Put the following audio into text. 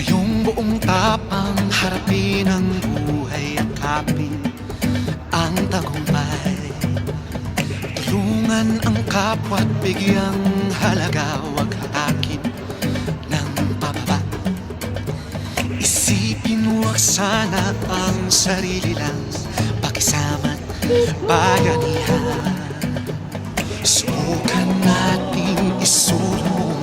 iyong buong tapang harapin ang buhay, akapin ang tagumpay. Tulungan ang kapwa't bigyang halaga, huwag hatakin ng pababa. Isipin huwag sana ang sarili lang, pakisama't bayanihan. Subukan nating isulong